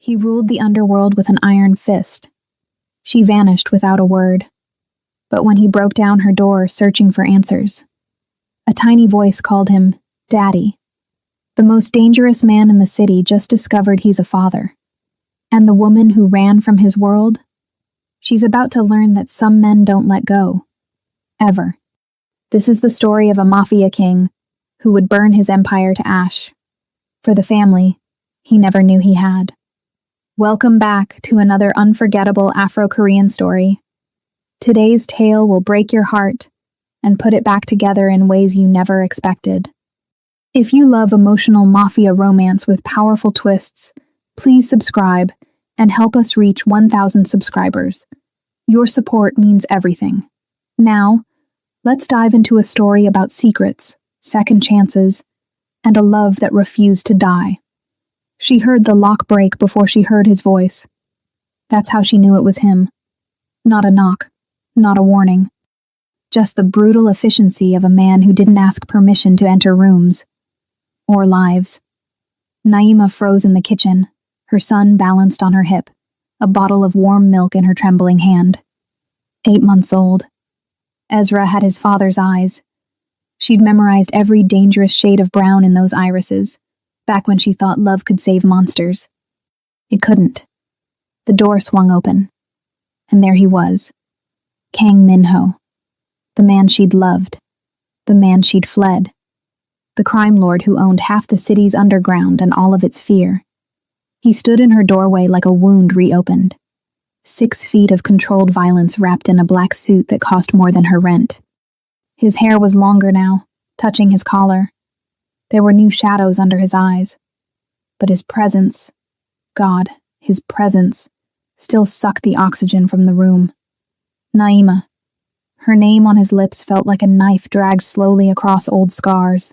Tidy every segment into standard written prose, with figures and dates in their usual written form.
He ruled the underworld with an iron fist. She vanished without a word. But when he broke down her door searching for answers, a tiny voice called him Daddy. The most dangerous man in the city just discovered he's a father. And the woman who ran from his world? She's about to learn that some men don't let go. Ever. This is the story of a mafia king who would burn his empire to ash. For the family he never knew he had. Welcome back to another unforgettable Afro-Korean story. Today's tale will break your heart and put it back together in ways you never expected. If you love emotional mafia romance with powerful twists, please subscribe and help us reach 1,000 subscribers. Your support means everything. Now, let's dive into a story about secrets, second chances, and a love that refused to die. She heard the lock break before she heard his voice. That's how she knew it was him. Not a knock, not a warning. Just the brutal efficiency of a man who didn't ask permission to enter rooms. Or lives. Naima froze in the kitchen, her son balanced on her hip, a bottle of warm milk in her trembling hand. 8 months old. Ezra had his father's eyes. She'd memorized every dangerous shade of brown in those irises, back when she thought love could save monsters. It couldn't. The door swung open, and there he was, Kang Min-ho, the man she'd loved, the man she'd fled, the crime lord who owned half the city's underground and all of its fear. He stood in her doorway like a wound reopened. 6 feet of controlled violence wrapped in a black suit that cost more than her rent. His hair was longer now, touching his collar. There were new shadows under his eyes. But his presence, God, his presence, still sucked the oxygen from the room. Naima. Her name on his lips felt like a knife dragged slowly across old scars.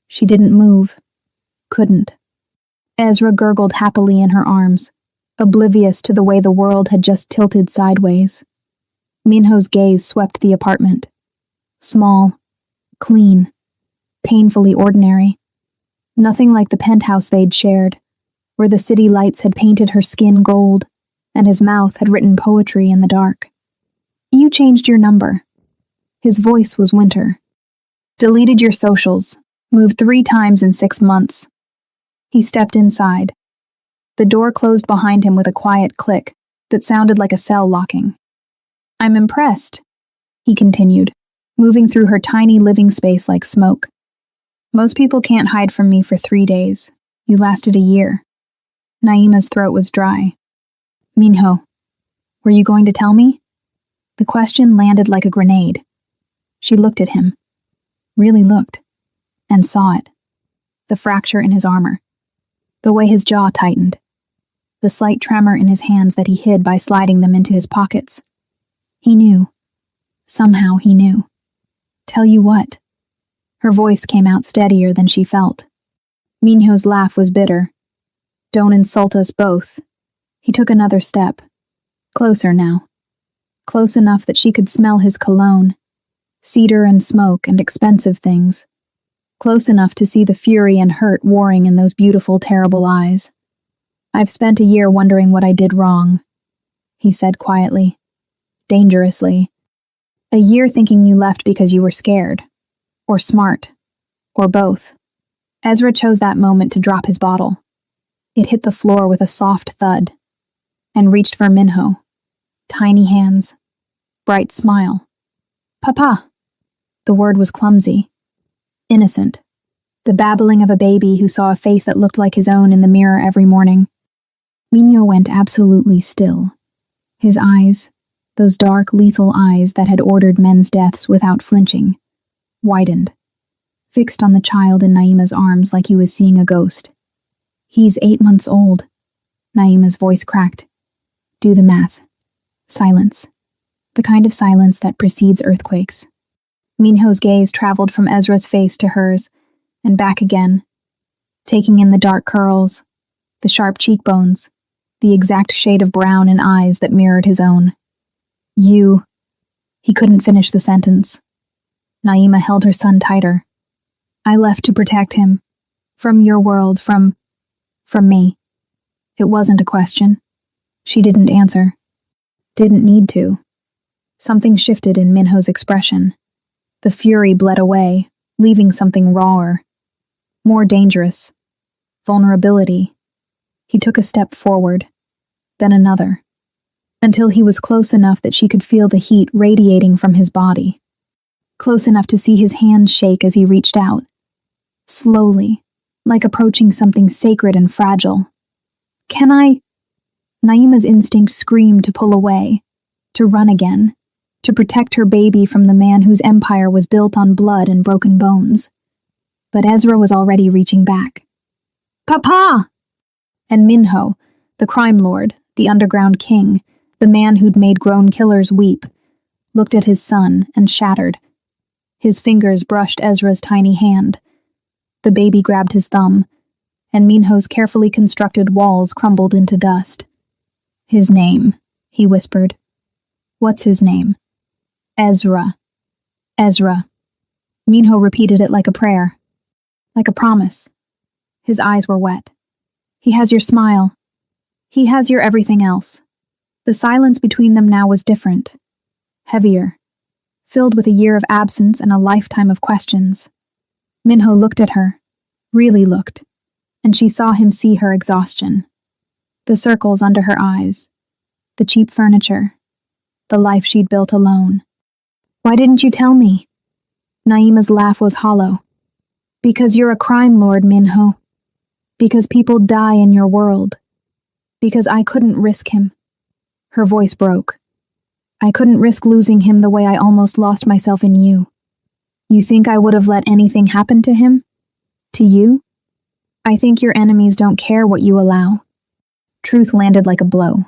She didn't move. Couldn't. Ezra gurgled happily in her arms, oblivious to the way the world had just tilted sideways. Minho's gaze swept the apartment. Small, clean, painfully ordinary. Nothing like the penthouse they'd shared, where the city lights had painted her skin gold, and his mouth had written poetry in the dark. You changed your number. His voice was winter. Deleted your socials. Moved 3 times in 6 months. He stepped inside. The door closed behind him with a quiet click that sounded like a cell locking. I'm impressed, he continued, moving through her tiny living space like smoke. Most people can't hide from me for 3 days. You lasted a year. Naima's throat was dry. Minho, were you going to tell me? The question landed like a grenade. She looked at him. Really looked. And saw it. The fracture in his armor. The way his jaw tightened. The slight tremor in his hands that he hid by sliding them into his pockets. He knew. Somehow he knew. Tell you what? Her voice came out steadier than she felt. Minho's laugh was bitter. Don't insult us both. He took another step. Closer now. Close enough that she could smell his cologne. Cedar and smoke and expensive things. Close enough to see the fury and hurt warring in those beautiful, terrible eyes. I've spent a year wondering what I did wrong, he said quietly, dangerously. A year thinking you left because you were scared, or smart, or both. Ezra chose that moment to drop his bottle. It hit the floor with a soft thud, and reached for Minho. Tiny hands, bright smile. Papa! The word was clumsy. Innocent. The babbling of a baby who saw a face that looked like his own in the mirror every morning. Minho went absolutely still. His eyes, those dark, lethal eyes that had ordered men's deaths without flinching, widened, fixed on the child in Naima's arms like he was seeing a ghost. He's 8 months old. Naima's voice cracked. Do the math. Silence. The kind of silence that precedes earthquakes. Minho's gaze traveled from Ezra's face to hers, and back again, taking in the dark curls, the sharp cheekbones, the exact shade of brown in eyes that mirrored his own. You. He couldn't finish the sentence. Naima held her son tighter. I left to protect him. From your world, from me. It wasn't a question. She didn't answer. Didn't need to. Something shifted in Minho's expression. The fury bled away, leaving something rawer, more dangerous. Vulnerability. He took a step forward, then another, until he was close enough that she could feel the heat radiating from his body. Close enough to see his hands shake as he reached out. Slowly, like approaching something sacred and fragile. Can I? Naima's instinct screamed to pull away, to run again, to protect her baby from the man whose empire was built on blood and broken bones. But Ezra was already reaching back. Papa! And Minho, the crime lord, the underground king, the man who'd made grown killers weep, looked at his son and shattered. His fingers brushed Ezra's tiny hand. The baby grabbed his thumb, and Minho's carefully constructed walls crumbled into dust. His name, he whispered. What's his name? Ezra. Ezra. Minho repeated it like a prayer, like a promise. His eyes were wet. He has your smile. He has your everything else. The silence between them now was different, heavier, filled with a year of absence and a lifetime of questions. Minho looked at her, really looked, and she saw him see her exhaustion. The circles under her eyes, the cheap furniture, the life she'd built alone. Why didn't you tell me? Naima's laugh was hollow. Because you're a crime lord, Minho. Because people die in your world. Because I couldn't risk him. Her voice broke. I couldn't risk losing him the way I almost lost myself in you. You think I would have let anything happen to him? To you? I think your enemies don't care what you allow. Truth landed like a blow.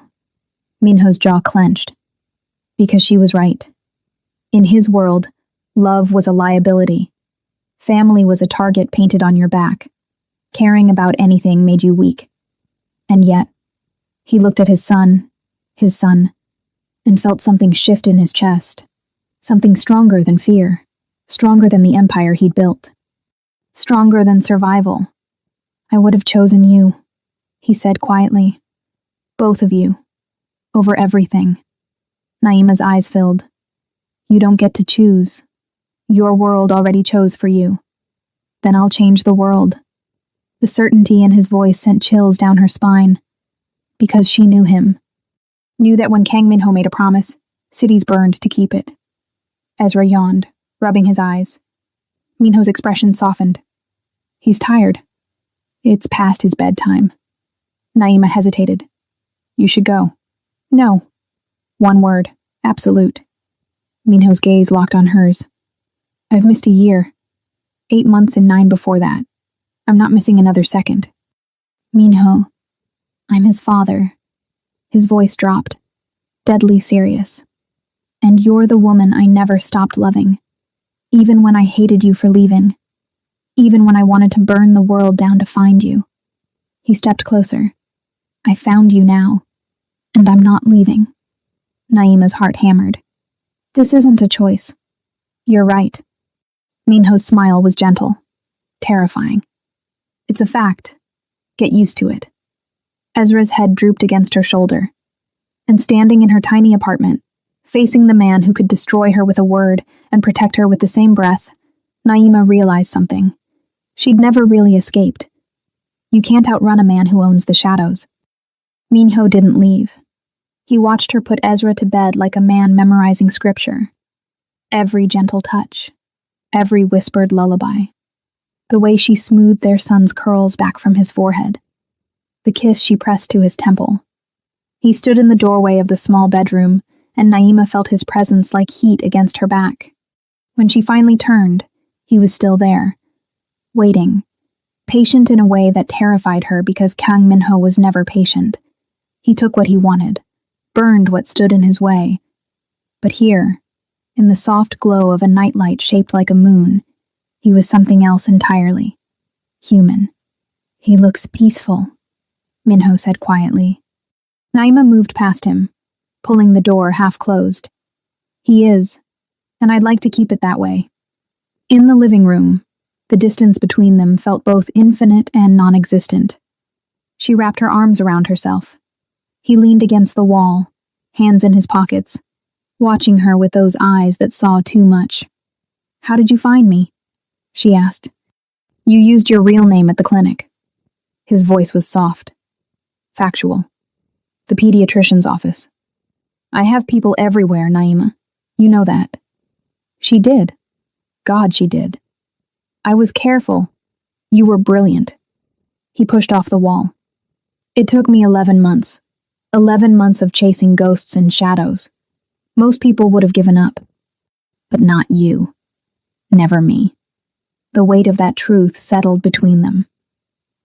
Minho's jaw clenched. Because she was right. In his world, love was a liability. Family was a target painted on your back. Caring about anything made you weak. And yet, he looked at his son, and felt something shift in his chest. Something stronger than fear, stronger than the empire he'd built. Stronger than survival. I would have chosen you, he said quietly. Both of you. Over everything. Naima's eyes filled. You don't get to choose. Your world already chose for you. Then I'll change the world. The certainty in his voice sent chills down her spine. Because she knew him. Knew that when Kang Minho made a promise, cities burned to keep it. Ezra yawned, rubbing his eyes. Minho's expression softened. He's tired. It's past his bedtime. Naima hesitated. You should go. No. One word. Absolute. Minho's gaze locked on hers. I've missed a year. 8 months and 9 before that. I'm not missing another second. Minho. I'm his father. His voice dropped. Deadly serious. And you're the woman I never stopped loving. Even when I hated you for leaving. Even when I wanted to burn the world down to find you. He stepped closer. I found you now. And I'm not leaving. Naima's heart hammered. This isn't a choice. You're right. Minho's smile was gentle. Terrifying. It's a fact. Get used to it. Ezra's head drooped against her shoulder. And standing in her tiny apartment, facing the man who could destroy her with a word and protect her with the same breath, Naima realized something. She'd never really escaped. You can't outrun a man who owns the shadows. Minho didn't leave. He watched her put Ezra to bed like a man memorizing scripture. Every gentle touch. Every whispered lullaby. The way she smoothed their son's curls back from his forehead. The kiss she pressed to his temple. He stood in the doorway of the small bedroom, and Naima felt his presence like heat against her back. When she finally turned, he was still there. Waiting. Patient in a way that terrified her because Kang Minho was never patient. He took what he wanted. Burned what stood in his way. But here, in the soft glow of a nightlight shaped like a moon, he was something else entirely. Human. He looks peaceful, Minho said quietly. Naima moved past him, pulling the door half closed. He is, and I'd like to keep it that way. In the living room, the distance between them felt both infinite and non-existent. She wrapped her arms around herself. He leaned against the wall, hands in his pockets, watching her with those eyes that saw too much. "How did you find me?" she asked. "You used your real name at the clinic." His voice was soft. "Factual. The pediatrician's office. I have people everywhere, Naima. You know that." She did. God, she did. "I was careful. You were brilliant." He pushed off the wall. "It took me 11 months. 11 months of chasing ghosts and shadows. Most people would have given up. But not you. Never me." The weight of that truth settled between them.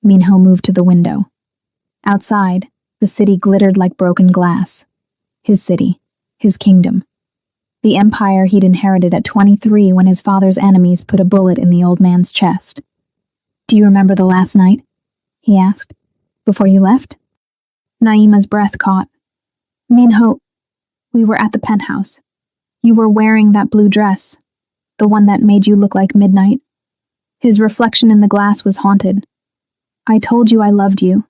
Minho moved to the window. Outside, the city glittered like broken glass. His city, his kingdom. The empire he'd inherited at 23 when his father's enemies put a bullet in the old man's chest. "Do you remember the last night?" he asked. "Before you left?" Naima's breath caught. "Minho, we were at the penthouse. You were wearing that blue dress, the one that made you look like midnight." His reflection in the glass was haunted. "I told you I loved you.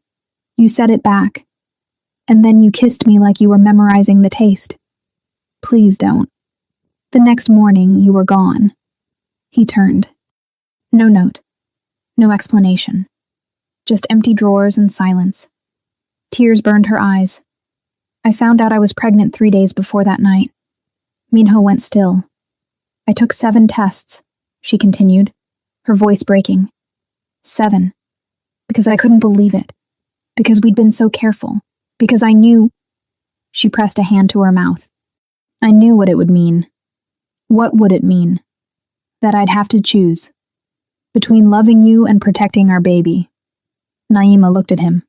You said it back. And then you kissed me like you were memorizing the taste. Please don't." The next morning, you were gone. He turned. No note. No explanation. Just empty drawers and silence. Tears burned her eyes. "I found out I was pregnant 3 days before that night." Minho went still. "I took 7 tests," she continued, her voice breaking. 7. Because I couldn't believe it. Because we'd been so careful. Because I knew... She pressed a hand to her mouth. "I knew what it would mean." What would it mean? That I'd have to choose. Between loving you and protecting our baby. Naima looked at him.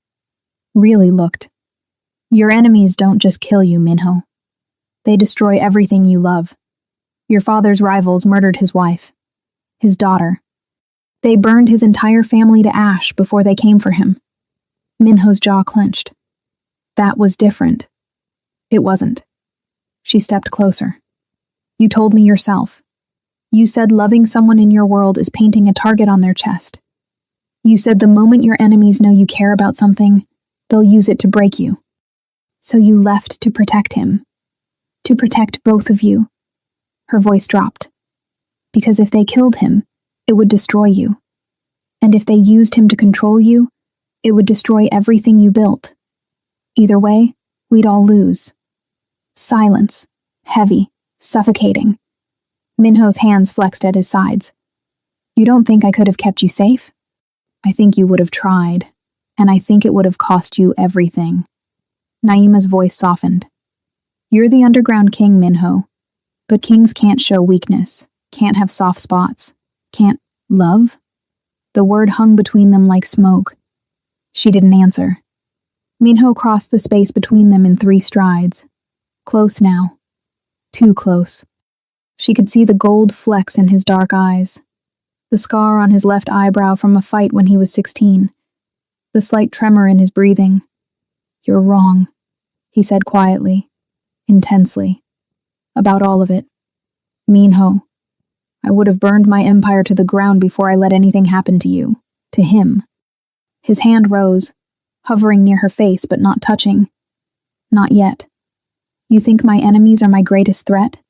Really looked. "Your enemies don't just kill you, Minho. They destroy everything you love. Your father's rivals murdered his wife. His daughter. They burned his entire family to ash before they came for him." Minho's jaw clenched. "That was different." It wasn't. She stepped closer. "You told me yourself. You said loving someone in your world is painting a target on their chest. You said the moment your enemies know you care about something, they'll use it to break you. So you left to protect him. To protect both of you." Her voice dropped. "Because if they killed him, it would destroy you. And if they used him to control you, it would destroy everything you built. Either way, we'd all lose." Silence. Heavy. Suffocating. Minho's hands flexed at his sides. "You don't think I could have kept you safe? I think you would have tried, and I think it would have cost you everything." Naima's voice softened. "You're the underground king, Minho. But kings can't show weakness, can't have soft spots, can't love." The word hung between them like smoke. She didn't answer. Minho crossed the space between them in 3 strides. Close now. Too close. She could see the gold flecks in his dark eyes, the scar on his left eyebrow from a fight when he was 16, the slight tremor in his breathing. "You're wrong," he said quietly, intensely, about all of it. "Minho, I would have burned my empire to the ground before I let anything happen to you, to him." His hand rose, hovering near her face but not touching. "Not yet. You think my enemies are my greatest threat?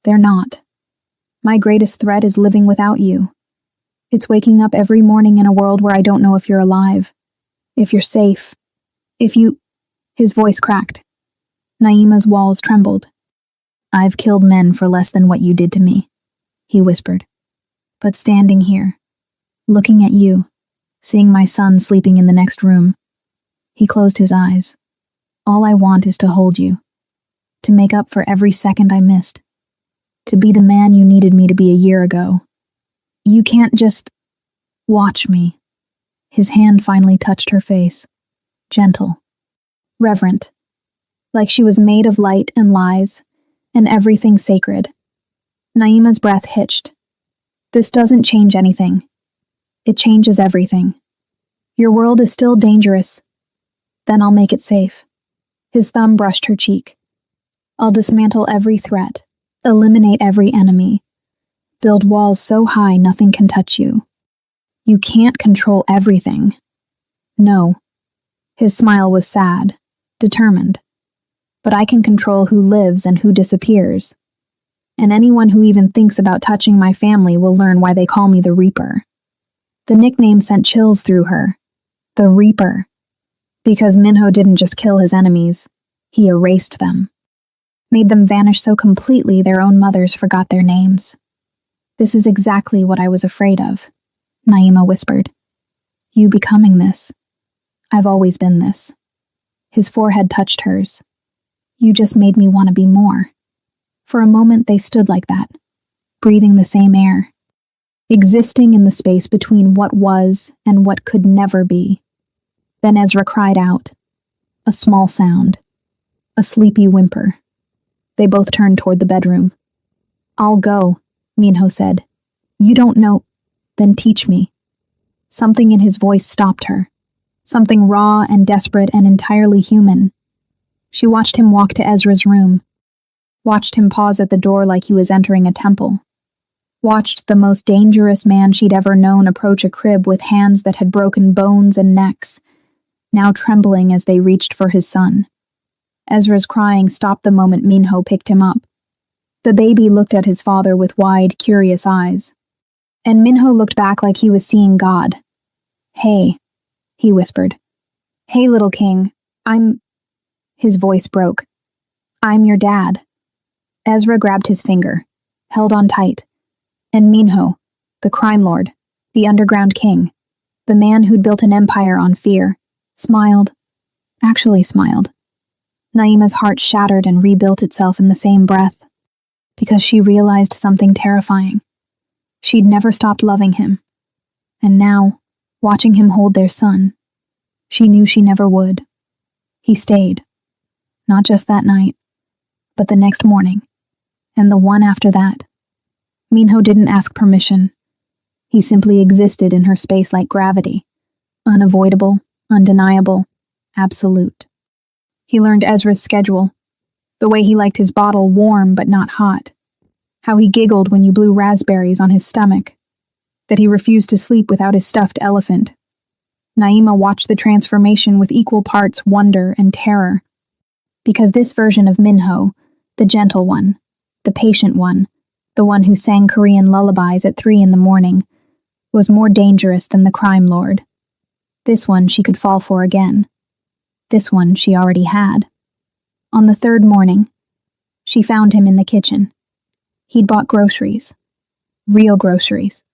They're not. My greatest threat is living without you. It's waking up every morning in a world where I don't know if you're alive, if you're safe, if you..." His voice cracked. Naima's walls trembled. "I've killed men for less than what you did to me," he whispered. "But standing here, looking at you, seeing my son sleeping in the next room..." He closed his eyes. "All I want is to hold you. To make up for every second I missed. To be the man you needed me to be a year ago. You can't just... watch me." His hand finally touched her face. Gentle. Reverent. Like she was made of light and lies, and everything sacred. Naima's breath hitched. "This doesn't change anything. It changes everything. Your world is still dangerous. Then I'll make it safe." His thumb brushed her cheek. "I'll dismantle every threat, eliminate every enemy, build walls so high nothing can touch you. You can't control everything. No, His smile was sad, determined. But I can control who lives and who disappears. And anyone who even thinks about touching my family will learn why they call me the Reaper. The nickname sent chills through her. The Reaper. Because Minho didn't just kill his enemies, he erased them. Made them vanish so completely their own mothers forgot their names. This is exactly what I was afraid of, Naima whispered. You becoming this. I've always been this. His forehead touched hers. You just made me want to be more. For a moment they stood like that, breathing the same air, existing in the space between what was and what could never be. Then Ezra cried out. A small sound. A sleepy whimper. They both turned toward the bedroom. I'll go, Minho said. You don't know. Then teach me. Something in his voice stopped her. Something raw and desperate and entirely human. She watched him walk to Ezra's room. Watched him pause at the door like he was entering a temple. Watched the most dangerous man she'd ever known approach a crib with hands that had broken bones and necks, now trembling as they reached for his son. Ezra's crying stopped the moment Minho picked him up. The baby looked at his father with wide, curious eyes. And Minho looked back like he was seeing God. Hey, he whispered. Hey, little king, His voice broke. I'm your dad. Ezra grabbed his finger, held on tight. And Minho, the crime lord, the underground king, the man who'd built an empire on fear, smiled. Actually smiled. Naima's heart shattered and rebuilt itself in the same breath, because she realized something terrifying. She'd never stopped loving him. And now, watching him hold their son, she knew she never would. He stayed. Not just that night, but the next morning, and the one after that. Minho didn't ask permission. He simply existed in her space like gravity, unavoidable, undeniable, absolute. He learned Ezra's schedule, the way he liked his bottle warm but not hot, how he giggled when you blew raspberries on his stomach, that he refused to sleep without his stuffed elephant. Naima watched the transformation with equal parts wonder and terror, because this version of Minho, the gentle one, the patient one, the one who sang Korean lullabies at 3 a.m, was more dangerous than the crime lord. This one she could fall for again. This one she already had. On the third morning, she found him in the kitchen. He'd bought groceries. Real groceries.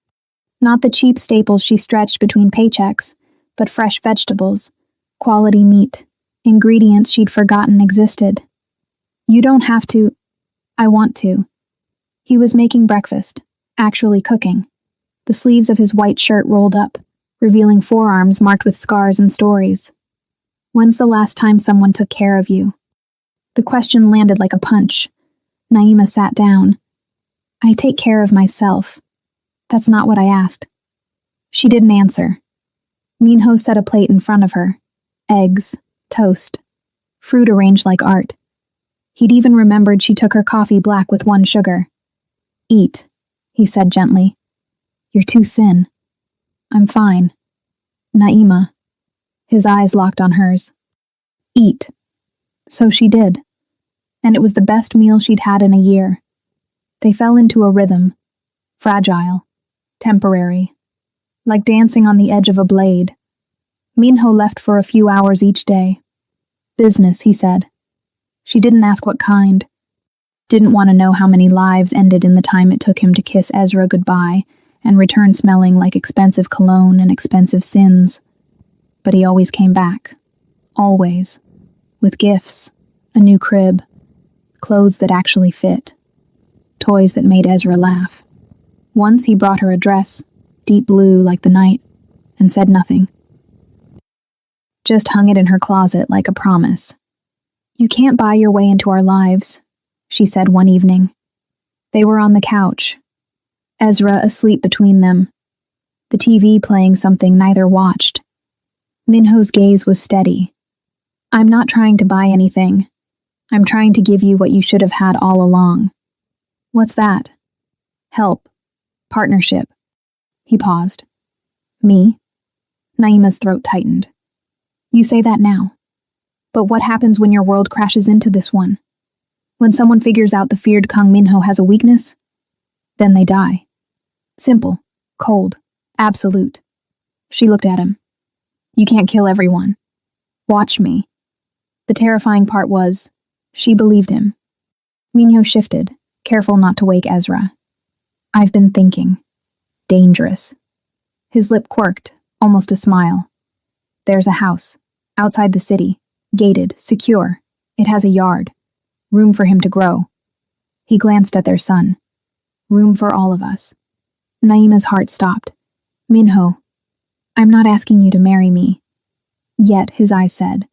Not the cheap staples she stretched between paychecks, but fresh vegetables, quality meat, ingredients she'd forgotten existed. You don't have to. I want to. He was making breakfast, actually cooking. The sleeves of his white shirt rolled up, revealing forearms marked with scars and stories. When's the last time someone took care of you? The question landed like a punch. Naima sat down. I take care of myself. That's not what I asked. She didn't answer. Minho set a plate in front of her. Eggs, toast, fruit arranged like art. He'd even remembered she took her coffee black with 1 sugar. Eat, he said gently. You're too thin. I'm fine. Naima. His eyes locked on hers. Eat. So she did. And it was the best meal she'd had in a year. They fell into a rhythm. Fragile. Temporary. Like dancing on the edge of a blade. Minho left for a few hours each day. Business, he said. She didn't ask what kind. Didn't want to know how many lives ended in the time it took him to kiss Ezra goodbye and return smelling like expensive cologne and expensive sins. But he always came back. Always. With gifts, a new crib, clothes that actually fit, toys that made Ezra laugh. Once he brought her a dress, deep blue like the night, and said nothing. Just hung it in her closet like a promise. You can't buy your way into our lives, she said one evening. They were on the couch, Ezra asleep between them, the TV playing something neither watched. Minho's gaze was steady. I'm not trying to buy anything. I'm trying to give you what you should have had all along. What's that? Help. Partnership. He paused. Me? Naima's throat tightened. You say that now. But what happens when your world crashes into this one? When someone figures out the feared Kang Minho has a weakness? Then they die. Simple, cold, absolute. She looked at him. You can't kill everyone. Watch me. The terrifying part was, she believed him. Minho shifted, careful not to wake Ezra. I've been thinking. Dangerous. His lip quirked, almost a smile. There's a house, outside the city, gated, secure. It has a yard. Room for him to grow. He glanced at their son. Room for all of us. Naima's heart stopped. Minho, I'm not asking you to marry me. Yet, his eyes said,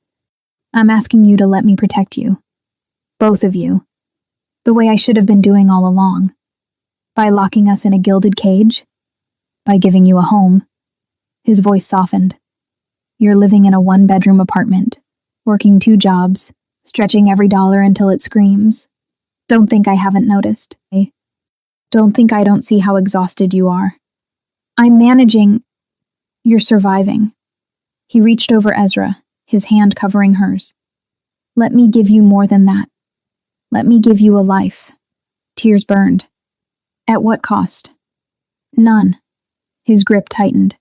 I'm asking you to let me protect you. Both of you. The way I should have been doing all along. By locking us in a gilded cage. By giving you a home. His voice softened. You're living in a one-bedroom apartment, working 2 jobs, stretching every dollar until it screams. Don't think I haven't noticed. Don't think I don't see how exhausted you are. I'm managing. You're surviving. He reached over Ezra, his hand covering hers. Let me give you more than that. Let me give you a life. Tears burned. At what cost? None. His grip tightened.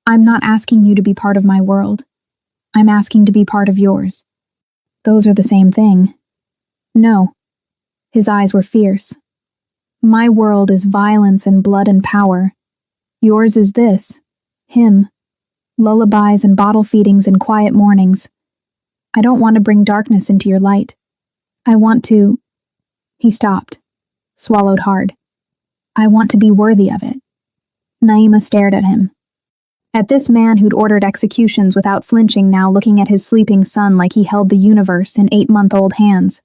I'm not asking you to be part of my world. I'm asking to be part of yours. Those are the same thing. No. His eyes were fierce. My world is violence and blood and power. Yours is this. Him. Lullabies and bottle feedings and quiet mornings. I don't want to bring darkness into your light. I want to... He stopped, swallowed hard. I want to be worthy of it. Naima stared at him. At this man who'd ordered executions without flinching, now looking at his sleeping son like he held the universe in 8-month-old hands.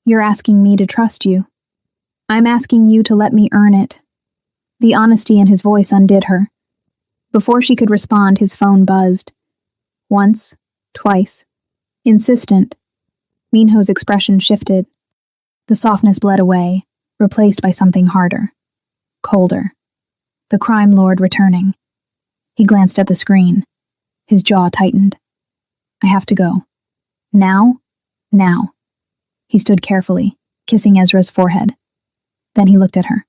You're asking me to trust you. I'm asking you to let me earn it. The honesty in his voice undid her. Before she could respond, his phone buzzed. Once, twice. Insistent. Minho's expression shifted. The softness bled away, replaced by something harder. Colder. The crime lord returning. He glanced at the screen. His jaw tightened. I have to go. Now? Now. He stood carefully, kissing Ezra's forehead. Then he looked at her.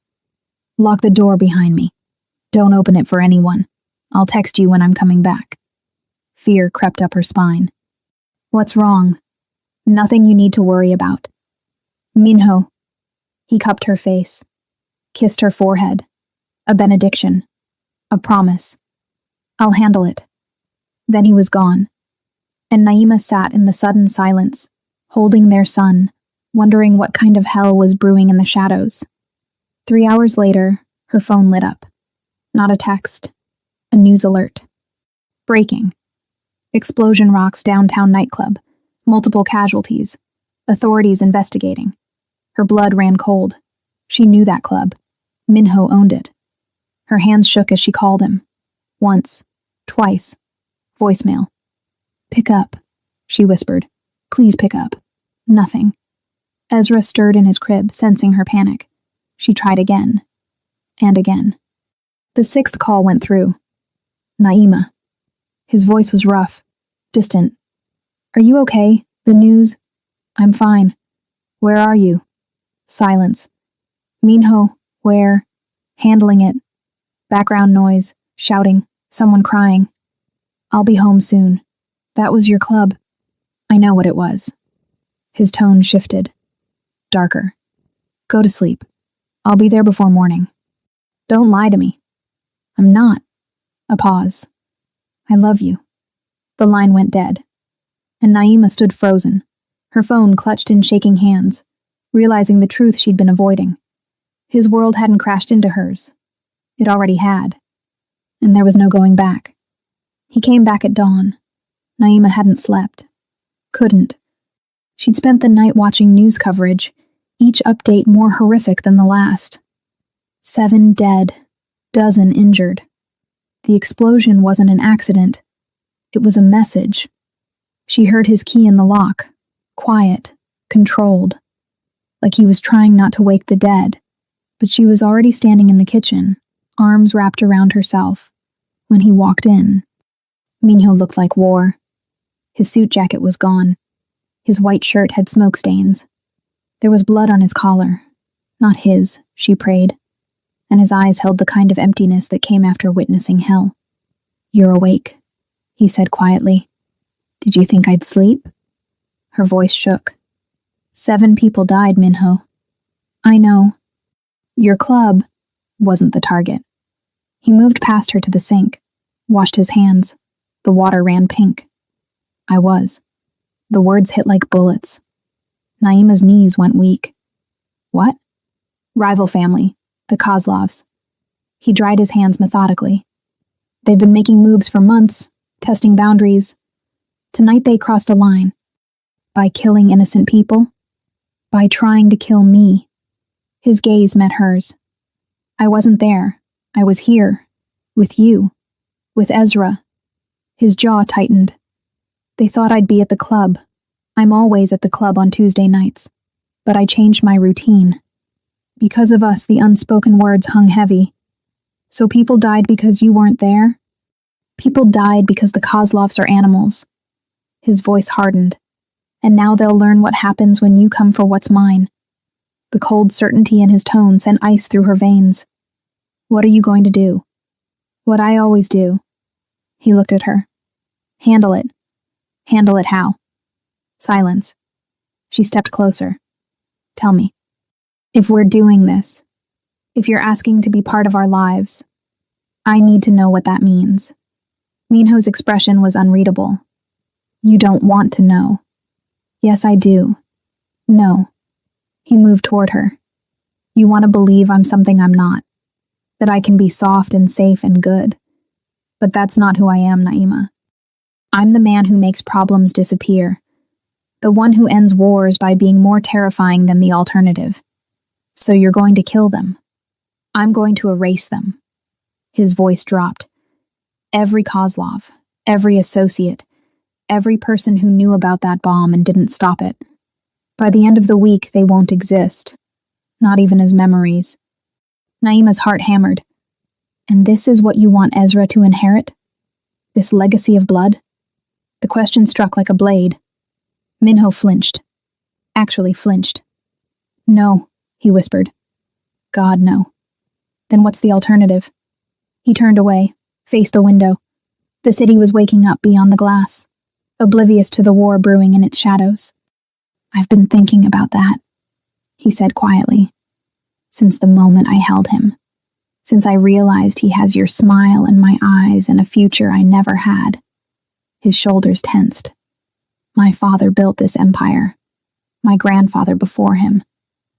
Lock the door behind me. Don't open it for anyone. I'll text you when I'm coming back. Fear crept up her spine. What's wrong? Nothing you need to worry about. Minho. He cupped her face, kissed her forehead. A benediction. A promise. I'll handle it. Then he was gone. And Naima sat in the sudden silence, holding their son, wondering what kind of hell was brewing in the shadows. 3 hours later, her phone lit up. Not a text. A news alert. Breaking. Explosion rocks downtown nightclub. Multiple casualties. Authorities investigating. Her blood ran cold. She knew that club. Minho owned it. Her hands shook as she called him. Once. Twice. Voicemail. Pick up, she whispered. Please pick up. Nothing. Ezra stirred in his crib, sensing her panic. She tried again. And again. The 6th call went through. Naima. His voice was rough, distant. Are you okay? The news? I'm fine. Where are you? Silence. Minho, where? Handling it. Background noise, shouting, someone crying. I'll be home soon. That was your club. I know what it was. His tone shifted. Darker. Go to sleep. I'll be there before morning. Don't lie to me. I'm not. A pause. I love you. The line went dead. And Naima stood frozen, her phone clutched in shaking hands, realizing the truth she'd been avoiding. His world hadn't crashed into hers. It already had. And there was no going back. He came back at dawn. Naima hadn't slept. Couldn't. She'd spent the night watching news coverage, each update more horrific than the last. 7 dead, dozen injured. The explosion wasn't an accident. It was a message. She heard his key in the lock, quiet, controlled, like he was trying not to wake the dead, but she was already standing in the kitchen, arms wrapped around herself, when he walked in. Minho looked like war. His suit jacket was gone. His white shirt had smoke stains. There was blood on his collar. Not his, she prayed, and his eyes held the kind of emptiness that came after witnessing hell. "You're awake," he said quietly. "Did you think I'd sleep?" Her voice shook. 7 people died, Minho. "I know. Your club wasn't the target." He moved past her to the sink, washed his hands. The water ran pink. "I was." The words hit like bullets. Naima's knees went weak. "What?" "Rival family, the Kozlovs." He dried his hands methodically. "They've been making moves for months, testing boundaries. Tonight they crossed a line. By killing innocent people. By trying to kill me." His gaze met hers. "I wasn't there. I was here. With you. With Ezra." His jaw tightened. "They thought I'd be at the club. I'm always at the club on Tuesday nights. But I changed my routine. Because of us, the unspoken words hung heavy. So people died because you weren't there? People died because the Kozlovs are animals." His voice hardened. "And now they'll learn what happens when you come for what's mine." The cold certainty in his tone sent ice through her veins. "What are you going to do?" "What I always do." He looked at her. "Handle it." "Handle it how?" Silence. She stepped closer. "Tell me. If we're doing this, if you're asking to be part of our lives, I need to know what that means." Minho's expression was unreadable. "You don't want to know." "Yes, I do." "No." He moved toward her. "You want to believe I'm something I'm not. That I can be soft and safe and good. But that's not who I am, Naima. I'm the man who makes problems disappear. The one who ends wars by being more terrifying than the alternative. So you're going to kill them. I'm going to erase them." His voice dropped. "Every Kozlov, every associate, every person who knew about that bomb and didn't stop it. By the end of the week, they won't exist. Not even as memories." Naima's heart hammered. "And this is what you want Ezra to inherit? This legacy of blood?" The question struck like a blade. Minho flinched. Actually flinched. "No," he whispered. "God, no." "Then what's the alternative?" He turned away, faced the window. The city was waking up beyond the glass, oblivious to the war brewing in its shadows. "I've been thinking about that," he said quietly. "Since the moment I held him. Since I realized he has your smile and my eyes and a future I never had." His shoulders tensed. "My father built this empire. My grandfather before him.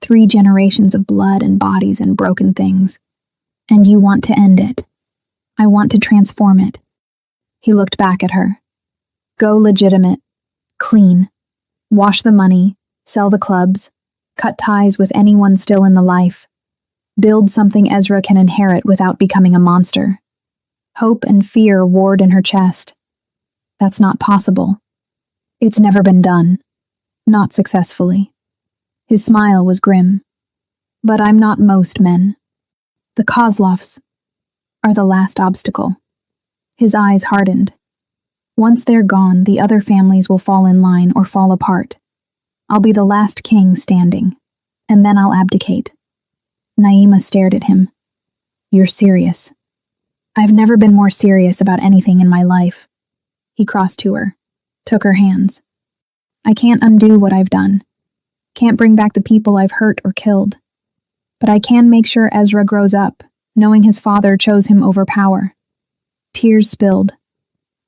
3 generations of blood and bodies and broken things. And you want to end it. I want to transform it." He looked back at her. "Go legitimate. Clean. Wash the money. Sell the clubs. Cut ties with anyone still in the life. Build something Ezra can inherit without becoming a monster." Hope and fear warred in her chest. "That's not possible. It's never been done. Not successfully." His smile was grim. "But I'm not most men. The Kozlovs are the last obstacle." His eyes hardened. "Once they're gone, the other families will fall in line or fall apart. I'll be the last king standing, and then I'll abdicate." Naima stared at him. "You're serious." "I've never been more serious about anything in my life." He crossed to her, took her hands. "I can't undo what I've done. Can't bring back the people I've hurt or killed. But I can make sure Ezra grows up, knowing his father chose him over power." Tears spilled.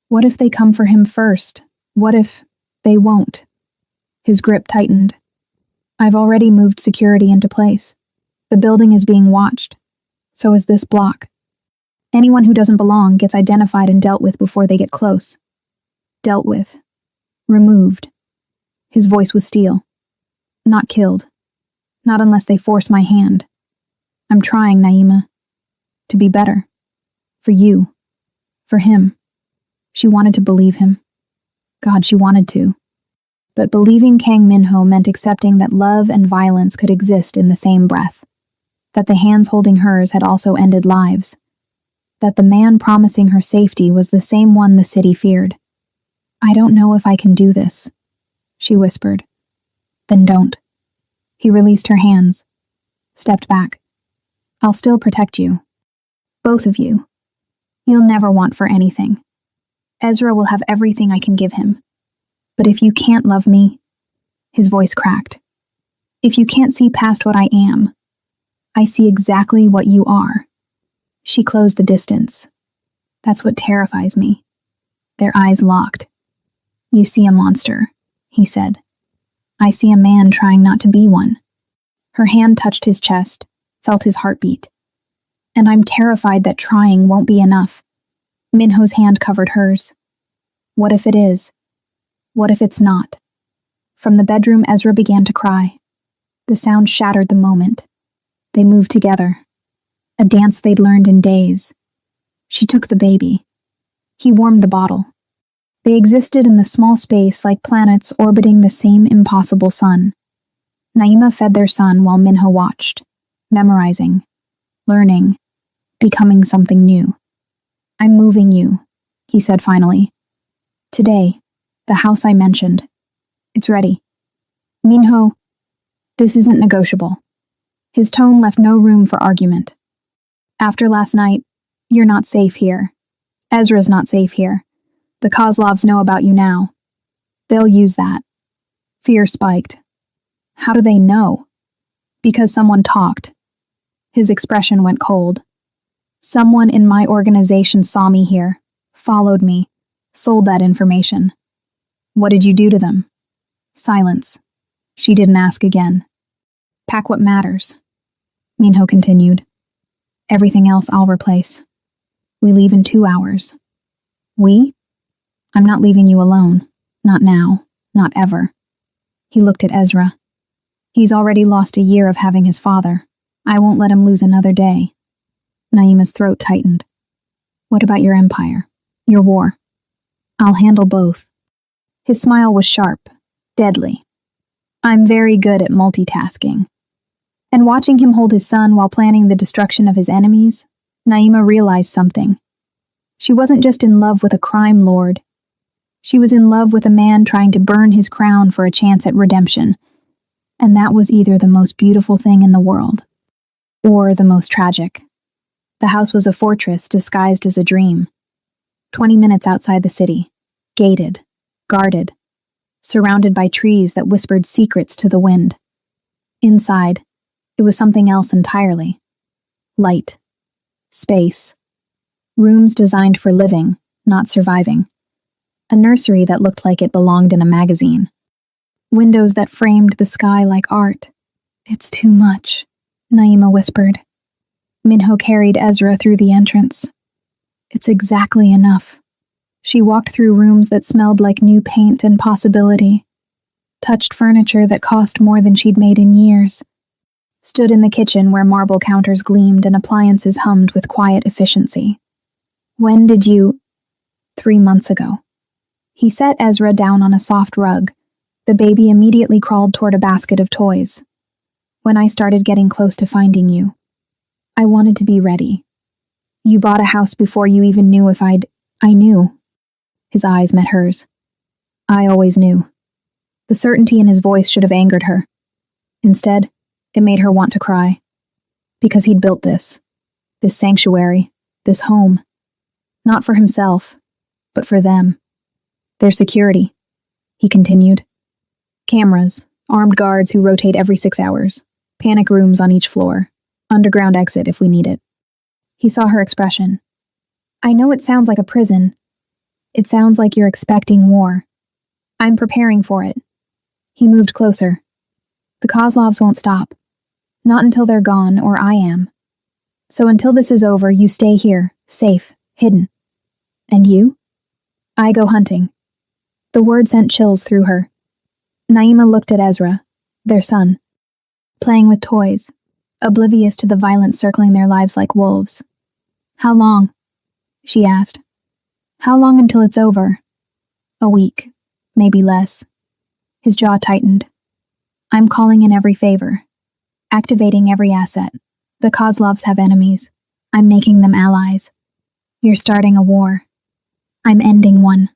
"What if they come for him first? What if they won't?" His grip tightened. "I've already moved security into place. The building is being watched. So is this block. Anyone who doesn't belong gets identified and dealt with before they get close. Dealt with. Removed." His voice was steel. "Not killed. Not unless they force my hand. I'm trying, Naima. To be better. For you. For him." She wanted to believe him. God, she wanted to. But believing Kang Minho meant accepting that love and violence could exist in the same breath. That the hands holding hers had also ended lives. That the man promising her safety was the same one the city feared. I don't know if I can do this, she whispered. Then don't. He released her hands, stepped back. I'll still protect you. Both of you. You'll never want for anything. Ezra will have everything I can give him. But if you can't love me, his voice cracked. If you can't see past what I am, I see exactly what you are. She closed the distance. That's what terrifies me. Their eyes locked. You see a monster, he said. I see a man trying not to be one. Her hand touched his chest, felt his heartbeat. And I'm terrified that trying won't be enough. Minho's hand covered hers. What if it is? What if it's not? From the bedroom, Ezra began to cry. The sound shattered the moment. They moved together. A dance they'd learned in days. She took the baby. He warmed the bottle. They existed in the small space like planets orbiting the same impossible sun. Naima fed their son while Minho watched, memorizing, learning, becoming something new. I'm moving you, he said finally. Today, the house I mentioned. It's ready. Minho, this isn't negotiable. His tone left no room for argument. After last night, you're not safe here. Ezra's not safe here. The Kozlovs know about you now. They'll use that. Fear spiked. How do they know? Because someone talked. His expression went cold. Someone in my organization saw me here, followed me, sold that information. What did you do to them? Silence. She didn't ask again. Pack what matters. Minho continued. Everything else I'll replace. We leave in 2 hours. We? I'm not leaving you alone. Not now. Not ever. He looked at Ezra. He's already lost a year of having his father. I won't let him lose another day. Naima's throat tightened. What about your empire? Your war? I'll handle both. His smile was sharp, deadly. I'm very good at multitasking. And watching him hold his son while planning the destruction of his enemies, Naima realized something. She wasn't just in love with a crime lord. She was in love with a man trying to burn his crown for a chance at redemption. And that was either the most beautiful thing in the world, or the most tragic. The house was a fortress disguised as a dream. 20 minutes outside the city, gated, guarded, surrounded by trees that whispered secrets to the wind. Inside, it was something else entirely. Light, space, rooms designed for living, not surviving. A nursery that looked like it belonged in a magazine. Windows that framed the sky like art. It's too much, Naima whispered. Minho carried Ezra through the entrance. It's exactly enough. She walked through rooms that smelled like new paint and possibility, touched furniture that cost more than she'd made in years, stood in the kitchen where marble counters gleamed and appliances hummed with quiet efficiency. When did you... 3 months ago. He set Ezra down on a soft rug. The baby immediately crawled toward a basket of toys. When I started getting close to finding you, I wanted to be ready. You bought a house before you even knew if I knew. His eyes met hers. I always knew. The certainty in his voice should have angered her. Instead, it made her want to cry. Because he'd built this sanctuary, this home. Not for himself, but for them. Their security, he continued. Cameras, armed guards who rotate every 6 hours, panic rooms on each floor, underground exit if we need it. He saw her expression. I know it sounds like a prison. It sounds like you're expecting war. I'm preparing for it. He moved closer. The Kozlovs won't stop. Not until they're gone, or I am. So until this is over, you stay here, safe, hidden. And you? I go hunting. The word sent chills through her. Naima looked at Ezra, their son, playing with toys, oblivious to the violence circling their lives like wolves. How long? She asked. How long until it's over? A week, maybe less. His jaw tightened. I'm calling in every favor, activating every asset. The Kozlovs have enemies. I'm making them allies. You're starting a war. I'm ending one.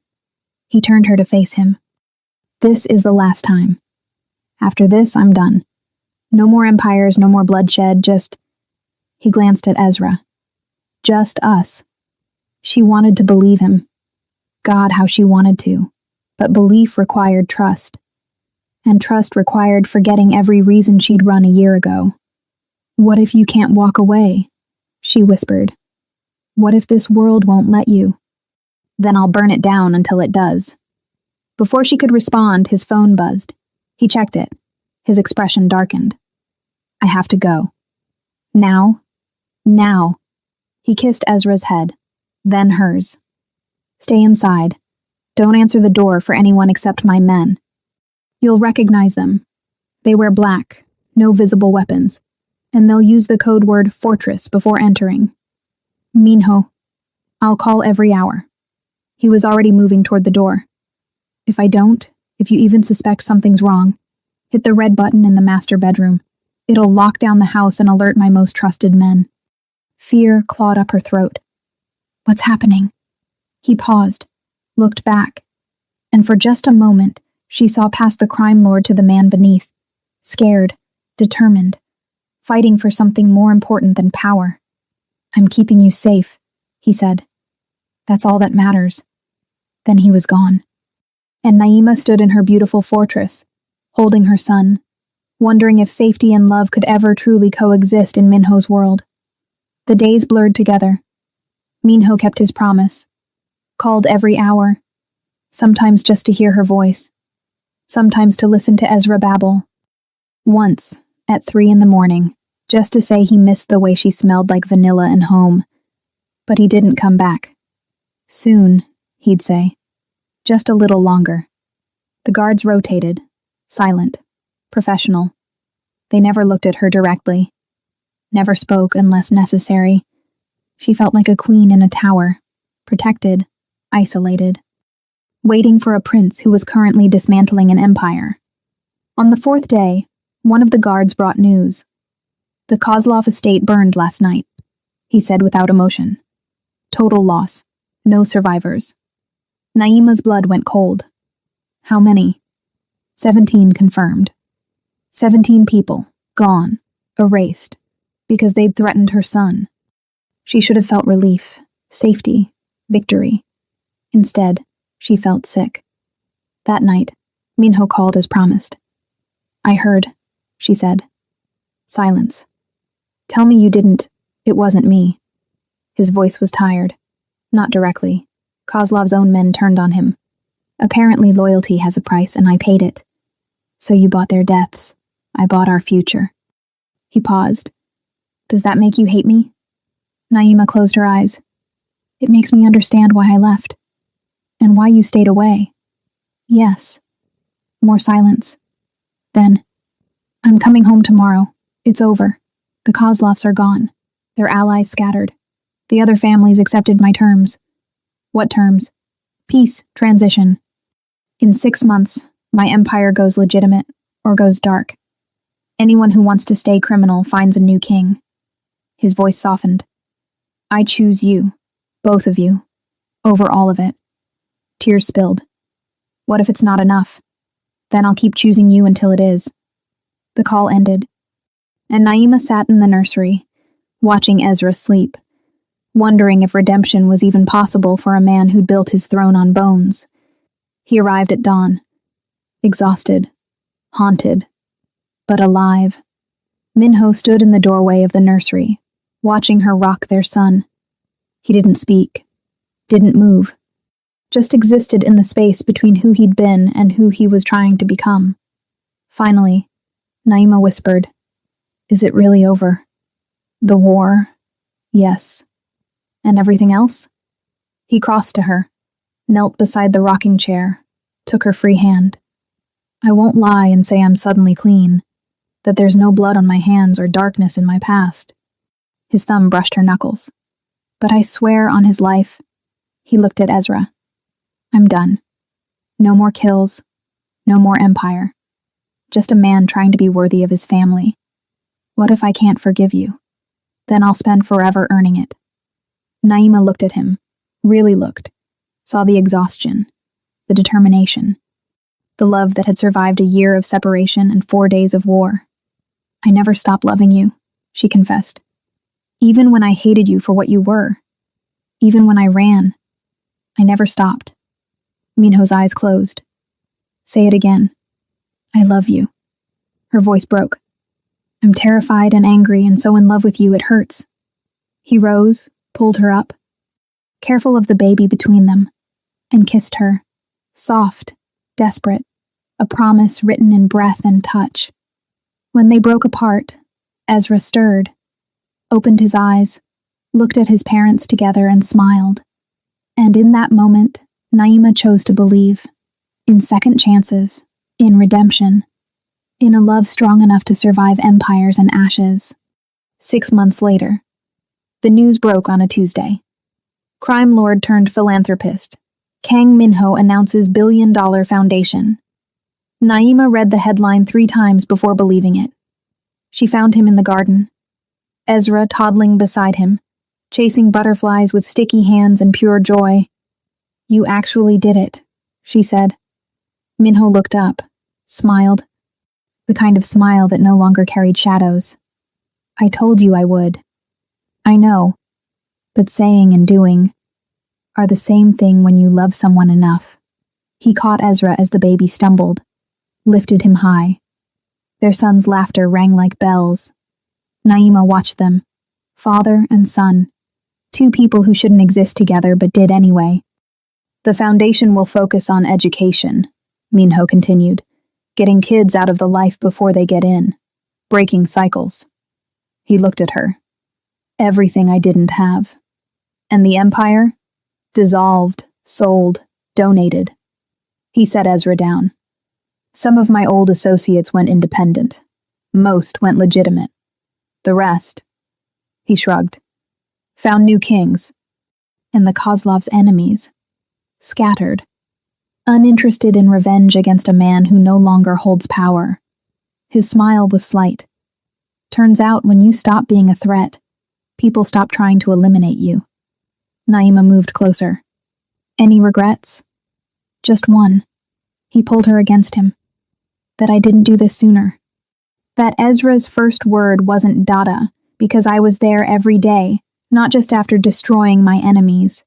He turned her to face him. This is the last time. After this, I'm done. No more empires, no more bloodshed, just... He glanced at Ezra. Just us. She wanted to believe him. God, how she wanted to. But belief required trust. And trust required forgetting every reason she'd run a year ago. What if you can't walk away? She whispered. What if this world won't let you? Then I'll burn it down until it does. Before she could respond, his phone buzzed. He checked it. His expression darkened. I have to go. Now? Now. He kissed Ezra's head, then hers. Stay inside. Don't answer the door for anyone except my men. You'll recognize them. They wear black, no visible weapons, and they'll use the code word fortress before entering. Minho. I'll call every hour. He was already moving toward the door. If you even suspect something's wrong, hit the red button in the master bedroom. It'll lock down the house and alert my most trusted men. Fear clawed up her throat. What's happening? He paused, looked back, and for just a moment, she saw past the crime lord to the man beneath, scared, determined, fighting for something more important than power. I'm keeping you safe, he said. That's all that matters. Then he was gone. And Naima stood in her beautiful fortress, holding her son, wondering if safety and love could ever truly coexist in Minho's world. The days blurred together. Minho kept his promise, called every hour, sometimes just to hear her voice, sometimes to listen to Ezra babble. Once, at 3 a.m, just to say he missed the way she smelled like vanilla and home. But he didn't come back. Soon, he'd say. Just a little longer. The guards rotated, silent, professional. They never looked at her directly, never spoke unless necessary. She felt like a queen in a tower, protected, isolated, waiting for a prince who was currently dismantling an empire. On the 4th day, one of the guards brought news. The Kozlov estate burned last night, he said without emotion. Total loss. No survivors. Naima's blood went cold. How many? 17 confirmed. 17 people, gone, erased, because they'd threatened her son. She should have felt relief, safety, victory. Instead, she felt sick. That night, Minho called as promised. I heard, she said. Silence. Tell me you didn't. It wasn't me. His voice was tired. Not directly. Kozlov's own men turned on him. Apparently loyalty has a price, and I paid it. So you bought their deaths. I bought our future. He paused. Does that make you hate me? Naima closed her eyes. It makes me understand why I left. And why you stayed away. Yes. More silence. Then, I'm coming home tomorrow. It's over. The Kozlovs are gone. Their allies scattered. The other families accepted my terms. What terms? Peace, transition. In 6 months, my empire goes legitimate, or goes dark. Anyone who wants to stay criminal finds a new king. His voice softened. I choose you, both of you, over all of it. Tears spilled. What if it's not enough? Then I'll keep choosing you until it is. The call ended, and Naima sat in the nursery, watching Ezra sleep, wondering if redemption was even possible for a man who'd built his throne on bones. He arrived at dawn, exhausted, haunted, but alive. Minho stood in the doorway of the nursery, watching her rock their son. He didn't speak, didn't move, just existed in the space between who he'd been and who he was trying to become. Finally, Naima whispered, Is it really over? The war? Yes. And everything else? He crossed to her, knelt beside the rocking chair, took her free hand. I won't lie and say I'm suddenly clean, that there's no blood on my hands or darkness in my past. His thumb brushed her knuckles. But I swear on his life, he looked at Ezra. I'm done. No more kills, no more empire. Just a man trying to be worthy of his family. What if I can't forgive you? Then I'll spend forever earning it. Naima looked at him, really looked, saw the exhaustion. the determination, the love that had survived a year of separation and 4 days of war. I never stopped loving you, she confessed. Even when I hated you for what you were. Even when I ran. I never stopped. Minho's eyes closed. Say it again. I love you. Her voice broke. I'm terrified and angry and so in love with you it hurts. He rose, pulled her up, careful of the baby between them, and kissed her, soft, desperate, a promise written in breath and touch. When they broke apart, Ezra stirred, opened his eyes, looked at his parents together and smiled. And in that moment, Naima chose to believe. In second chances, in redemption, in a love strong enough to survive empires and ashes. 6 months later, the news broke on a Tuesday. Crime lord turned philanthropist, Kang Minho announces billion-dollar foundation. Naima read the headline 3 times before believing it. She found him in the garden, Ezra toddling beside him, chasing butterflies with sticky hands and pure joy. You actually did it, she said. Minho looked up, smiled, the kind of smile that no longer carried shadows. I told you I would. I know, but saying and doing are the same thing when you love someone enough. He caught Ezra as the baby stumbled, lifted him high. Their son's laughter rang like bells. Naima watched them, father and son, 2 people who shouldn't exist together but did anyway. The foundation will focus on education, Minho continued, getting kids out of the life before they get in, breaking cycles. He looked at her. Everything I didn't have. And the empire? Dissolved, sold, donated. He set Ezra down. Some of my old associates went independent. Most went legitimate. The rest, he shrugged, found new kings. And the Kozlov's enemies, scattered, uninterested in revenge against a man who no longer holds power. His smile was slight. Turns out when you stop being a threat, people stop trying to eliminate you. Naima moved closer. Any regrets? Just one. He pulled her against him. That I didn't do this sooner. That Ezra's first word wasn't Dada, because I was there every day, not just after destroying my enemies.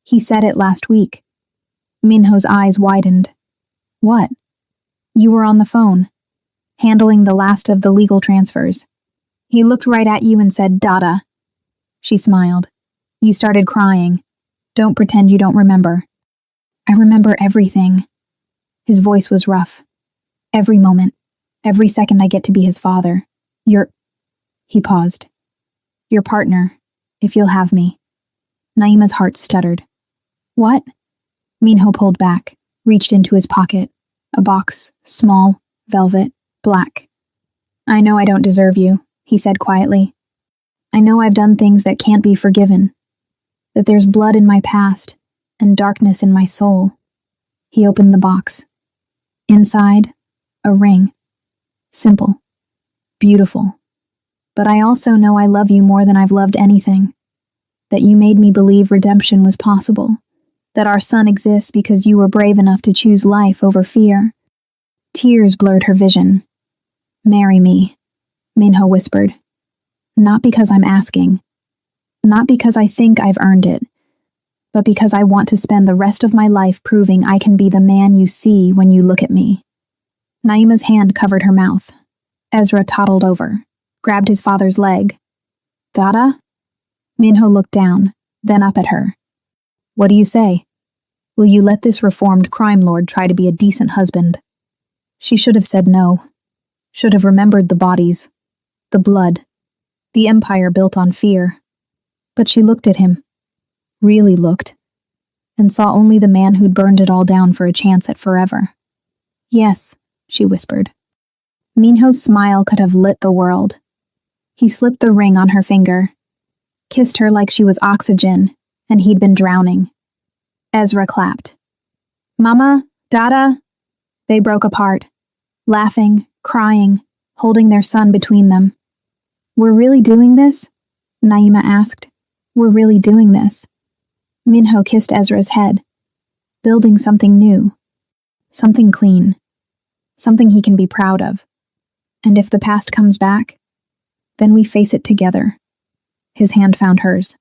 He said it last week. Minho's eyes widened. What? You were on the phone, handling the last of the legal transfers. He looked right at you and said, Dada. She smiled. You started crying. Don't pretend you don't remember. I remember everything. His voice was rough. Every moment, every second I get to be his father. He paused. Your partner, if you'll have me. Naima's heart stuttered. What? Minho pulled back, reached into his pocket. A box, small, velvet, black. I know I don't deserve you, he said quietly. I know I've done things that can't be forgiven. That there's blood in my past and darkness in my soul. He opened the box. Inside, a ring. Simple. Beautiful. But I also know I love you more than I've loved anything. That you made me believe redemption was possible. That our son exists because you were brave enough to choose life over fear. Tears blurred her vision. Marry me, Minho whispered. Not because I'm asking. Not because I think I've earned it. But because I want to spend the rest of my life proving I can be the man you see when you look at me. Naima's hand covered her mouth. Ezra toddled over, grabbed his father's leg. Dada? Minho looked down, then up at her. What do you say? Will you let this reformed crime lord try to be a decent husband? She should have said no. Should have remembered the bodies, the blood, the empire built on fear. But she looked at him, really looked, and saw only the man who'd burned it all down for a chance at forever. Yes, she whispered. Minho's smile could have lit the world. He slipped the ring on her finger, kissed her like she was oxygen, and he'd been drowning. Ezra clapped. Mama, Dada? They broke apart, laughing, crying, holding their son between them. We're really doing this? Naima asked. We're really doing this. Minho kissed Ezra's head. building something new, something clean, something he can be proud of. And if the past comes back, then we face it together. His hand found hers.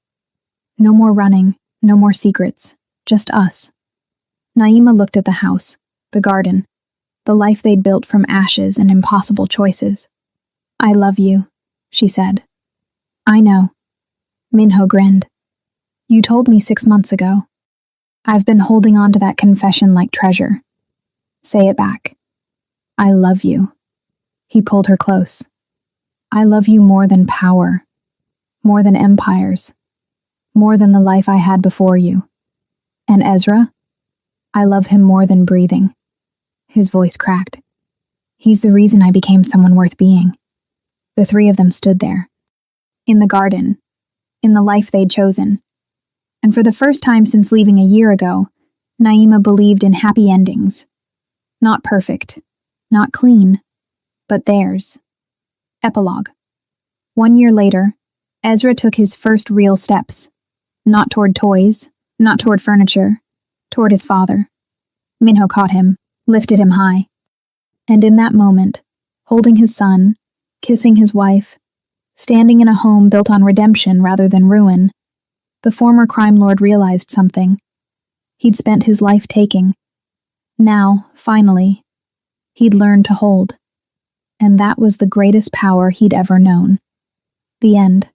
No more running, no more secrets, just us. Naima looked at the house, the garden, the life they'd built from ashes and impossible choices. I love you, she said. I know. Minho grinned. You told me 6 months ago. I've been holding on to that confession like treasure. Say it back. I love you. He pulled her close. I love you more than power, more than empires, more than the life I had before you. And Ezra? I love him more than breathing. His voice cracked. He's the reason I became someone worth being. The three of them stood there, in the garden, in the life they'd chosen. And for the first time since leaving a year ago, Naima believed in happy endings. Not perfect, not clean, but theirs. Epilogue. 1 year later, Ezra took his first real steps. Not toward toys, not toward furniture, toward his father. Minho caught him, lifted him high. And in that moment, holding his son, kissing his wife, standing in a home built on redemption rather than ruin, the former crime lord realized something. He'd spent his life taking. Now, finally, he'd learned to hold. And that was the greatest power he'd ever known. The end.